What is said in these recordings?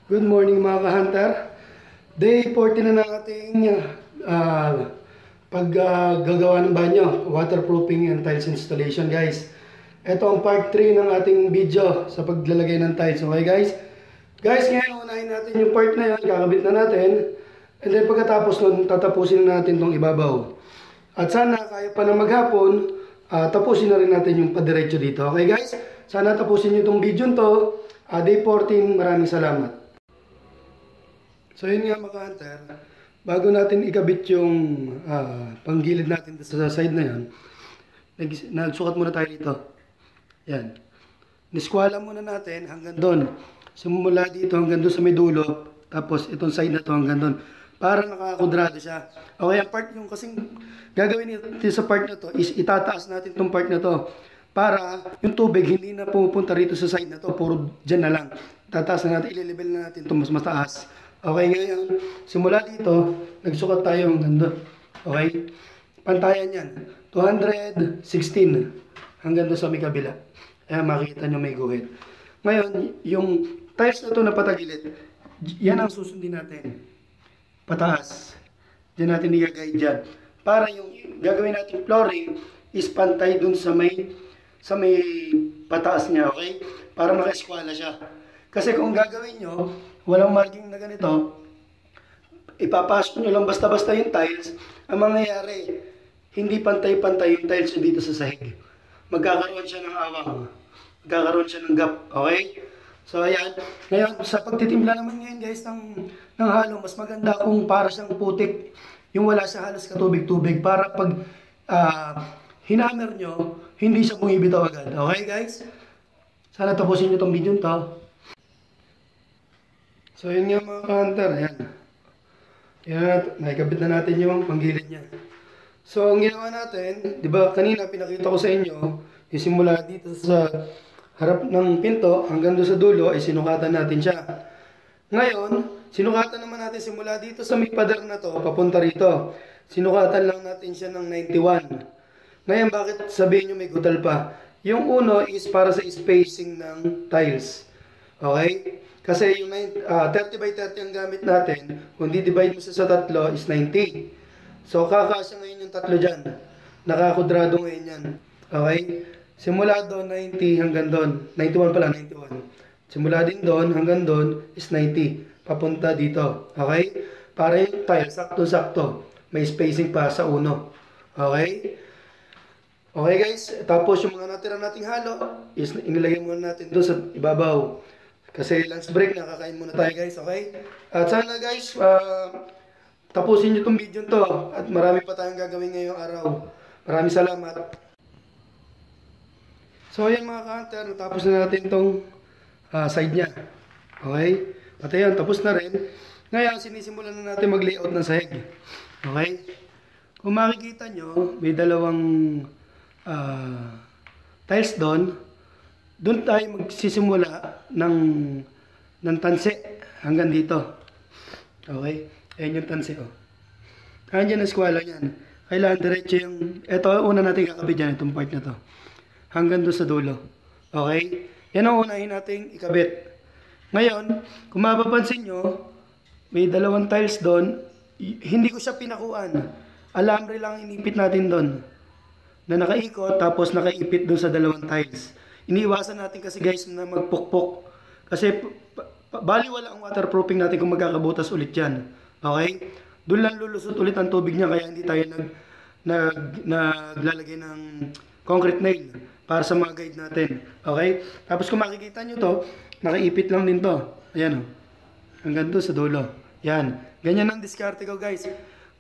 Good morning mga ka-hunter. Day 14 na ng ating paggagawa ng banyo, waterproofing and tiles installation guys. Ito ang part 3 ng ating video sa paglalagay ng tiles. Okay guys? Guys, ngayon unahin natin yung part na yun, kakabit na natin. And then pagkatapos nun, tatapusin na natin tong ibabaw. At sana kaya pa na maghapon, tapusin na rin natin yung padiretso dito. Okay guys? Sana tapusin nyo itong video to. Day 14, maraming salamat. So yun nga mga hunter, bago natin ikabit yung panggilid natin sa side na yan, nagsukat muna tayo dito. Yan. Niskwala muna natin hanggang doon. Simula dito hanggang doon sa may dulo, tapos itong side na to hanggang doon. Para nakakudrado siya. Okay, ang part yung kasing gagawin natin sa part na to is itataas natin itong part na to. Para yung tubig hindi na pupunta rito sa side na to, puro dyan na lang. Tataas na natin, ililibel na natin ito mas mataas. Okay, ngayon, simula dito, nagsukat tayo hanggang doon. Okay? Pantayan yan. 216 hanggang doon sa may kabila. Ayan, makikita nyo may guhit. Ngayon, yung tiles na ito na patagilid, yan ang susundin natin. Pataas. Diyan natin i-guide dyan. Para yung gagawin natin flooring is pantay doon sa may pataas niya, okay? Para maka-eskwala siya. Kasi kung gagawin nyo, walang marking na ganito, ipapasok nyo lang basta-basta yung tiles, ang mangyayari, hindi pantay-pantay yung tiles dito sa sahig. Magkakaroon siya ng awang. Magkakaroon siya ng gap. Okay? So, ayan. Ngayon, sa pagtitimpla naman ngayon, guys, ng halo, mas maganda kung para siyang putik, yung wala sa halos katubig-tubig, para pag hinammer nyo, hindi siya bumibitaw agad. Okay, guys? Sana tapusin nyo itong video to. So yun nga mga ka-hunter, ayan. Ayan, nakikabit na natin yung panggilid niya. So ang ginawa natin, di ba kanina pinakita ko sa inyo, simula dito sa harap ng pinto hanggang doon sa dulo ay sinukatan natin siya. Ngayon, sinukatan naman natin simula dito sa may pader na to, papunta rito. Sinukatan lang natin siya ng 91. Ngayon, bakit sabihin nyo may gutal pa? Yung uno is para sa spacing ng tiles. Okay? Kasi yung 30 by 30 ang gamit natin, kung di-divide mo sa tatlo is 90. So kakasya ngayon yung tatlo dyan. Nakakudrado ngayon yan. Okay? Simula doon 90 hanggang doon. 91 pala, 91. Simula din doon hanggang doon is 90. Papunta dito. Okay? Para yung tile, sakto-sakto. May spacing pa sa uno. Okay? Okay guys, tapos yung mga natira nating halo is inilagay muna natin doon sa ibabaw. Kasi lunch break, nakakain muna tayo guys, okay? At sana guys, tapusin nyo itong video to. At marami pa tayong gagawin ngayong araw. Maraming salamat. So ayan mga ka-hunter, natapos na natin itong side niya. Okay? At ayan, tapos na rin. Ngayon, sinisimulan na natin mag-layout ng sahig. Okay? Kung makikita nyo, may dalawang tiles doon. Doon tayo magsisimula ng tanse hanggang dito. Okay? Ayan yung tanse, oh. Ayan yung eskwala niyan. Kailangan diretso yung... Ito, una natin kakabit dyan, itong part na to. Hanggang doon sa dulo. Okay? Yan ang unahin natin ikabit. Ngayon, kung mapapansin nyo, may dalawang tiles doon. Hindi ko siya pinakuan. Alambre lang inipit natin doon. Na nakaikot, tapos nakaipit doon sa dalawang tiles. Iniiwasan natin kasi guys na magpukpok. Kasi baliwala ang waterproofing natin kung magkakabutas ulit yan. Okay? Doon lang lulusot ulit ang tubig niya kaya hindi tayo naglalagay ng concrete nail para sa mga guide natin. Okay? Tapos kung makikita nyo to, nakaipit lang din to. Ayan o. Hanggang doon sa dulo. Yan. Ganyan ang diskarte ko guys.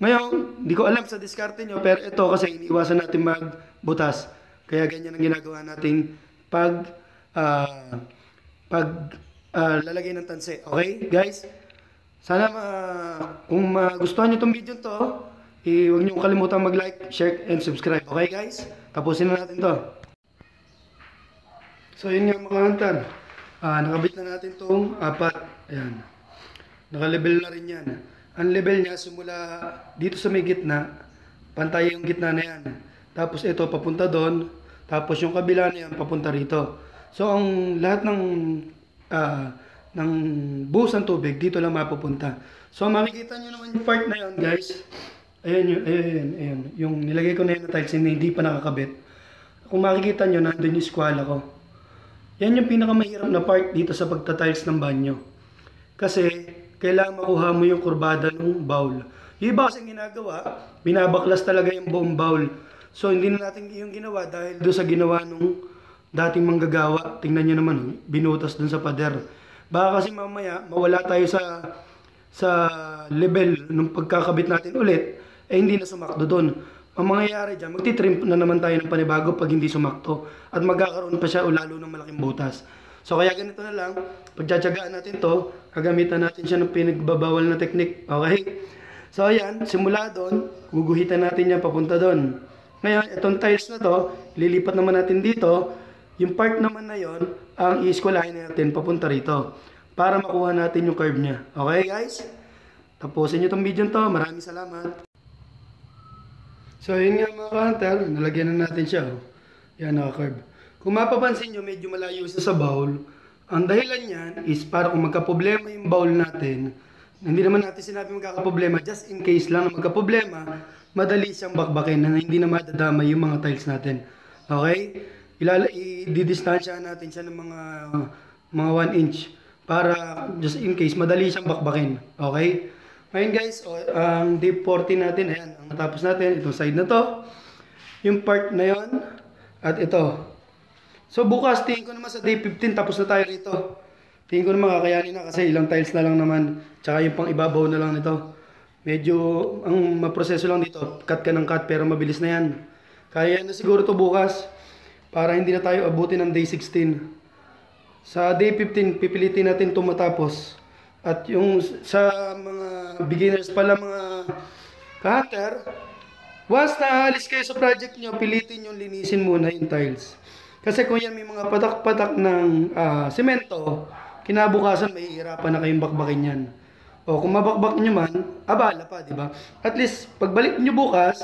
Ngayon, hindi ko alam sa diskarte nyo, pero ito kasi iniiwasan natin magbutas. Kaya ganyan ang ginagawa natin lalagay ng tanse. Okay, guys? Sana kung magustuhan nyo itong video to, huwag nyo kalimutan mag-like, share, and subscribe. Okay, guys? Tapusin na natin to. So, yun nga mga hunter. Nakabit na natin itong apat. Ayan. Naka-level na rin yan. Ang level niya, simula dito sa may gitna, pantay yung gitna na yan. Tapos ito, papunta doon. Tapos yung kabila na yan, papunta rito. So, ang lahat ng ng buhos ng tubig, dito lang mapupunta. So makikita nyo naman yung part na yun guys. Ayan. Yung nilagay ko na yun na tiles na hindi pa nakakabit. Kung makikita nyo, nandun yung squala ko. Yan yung pinakamahirap na part dito sa pagtatiles ng banyo. Kasi kailangan makuha mo yung kurbada ng bowl. Yung iba kasing ginagawa, binabaklas talaga yung buong bowl. So hindi na natin yung ginawa dahil doon sa ginawa nung dating manggagawa. Tingnan nyo naman, binutas dun sa pader. Baka kasi mamaya mawala tayo sa level nung pagkakabit natin ulit, hindi na sumakto doon. Ang mangyayari dyan, magtitrim na naman tayo ng panibago pag hindi sumakto. At magkakaroon pa siya o lalo ng malaking butas. So kaya ganito na lang, pagtsatsagaan natin to, gagamitan natin siya ng pinagbabawal na technique. Okay? So ayan, simula doon, guguhitan natin yan papunta doon. Ngayon, itong tiles na to, lilipat naman natin dito. Yung part naman na yon, ang i-squalahin natin papunta rito. Para makuha natin yung curve niya. Okay guys? Tapusin nyo itong video to. Maraming salamat. So yun nga mga ka-hunter, nalagyan na natin siya. Yan, naka-curve. Kung mapapansin nyo, medyo malayo siya sa bowl. Ang dahilan niyan is para kung magka-problema yung bowl natin, hindi naman natin sinabi magkakaproblema, just in case lang na magka-problema, madali siyang bakbakin na hindi na madadamay yung mga tiles natin. Okay? I-distansya natin siya ng mga 1 inch para just in case madali siyang bakbakin. Okay? Ngayon guys, ang deep 40 natin, ayan, ang natapos natin, itong side na to, yung part na yon at ito. So bukas, tingin ko naman sa day 15, tapos na tayo rito. Tingin ko naman kakayanin na kasi ilang tiles na lang naman, tsaka yung pang ibabaw na lang nito. Medyo, ang maproseso lang dito, cut ka ng cut, pero mabilis na yan. Kaya na siguro to bukas, para hindi na tayo abutin ng day 16. Sa day 15, pipilitin natin ito matapos. At yung sa mga beginners pala, mga ka-hunter, once na alis kayo sa project nyo, pilitin yung linisin muna yung tiles. Kasi kung yan may mga patak-patak ng semento, kinabukasan mahihirapan na kayong bakbakin yan. O kung mabakbak nyo man, abala pa, di ba? At least, pagbalik nyo bukas,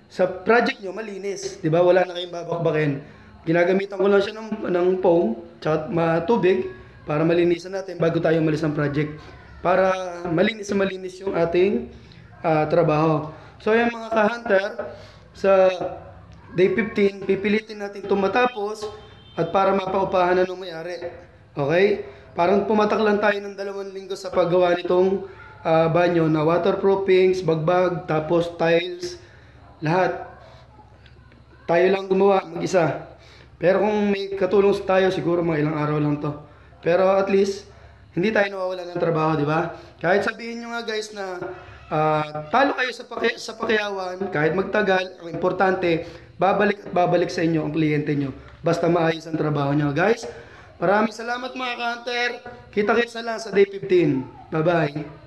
sa project nyo, malinis. Di ba? Wala na kayong babakbakin. Ginagamitan ko lang siya ng foam, tsaka tubig, para malinisan natin bago tayo umalis ng project. Para malinis yung ating trabaho. So yan mga ka-hunter, sa day 15, pipilitin natin itong matapos at para mapaupahan na nung may-ari. Okay? Parang pumatak lang tayo ng 2 linggo sa paggawa nitong banyo na waterproofings, bagbag, tapos tiles, lahat. Tayo lang gumawa, mag-isa. Pero kung may katulong tayo, siguro mga ilang araw lang to. Pero at least, hindi tayo nawawala ng trabaho, di ba? Kahit sabihin nyo nga guys na talo kayo sa pakiyawan, kahit magtagal, ang importante, babalik at babalik sa inyo ang kliyente nyo. Basta maayos ang trabaho nyo. Guys, maraming salamat mga ka-hunter. Kita-kits na lang sa day 15. Bye-bye.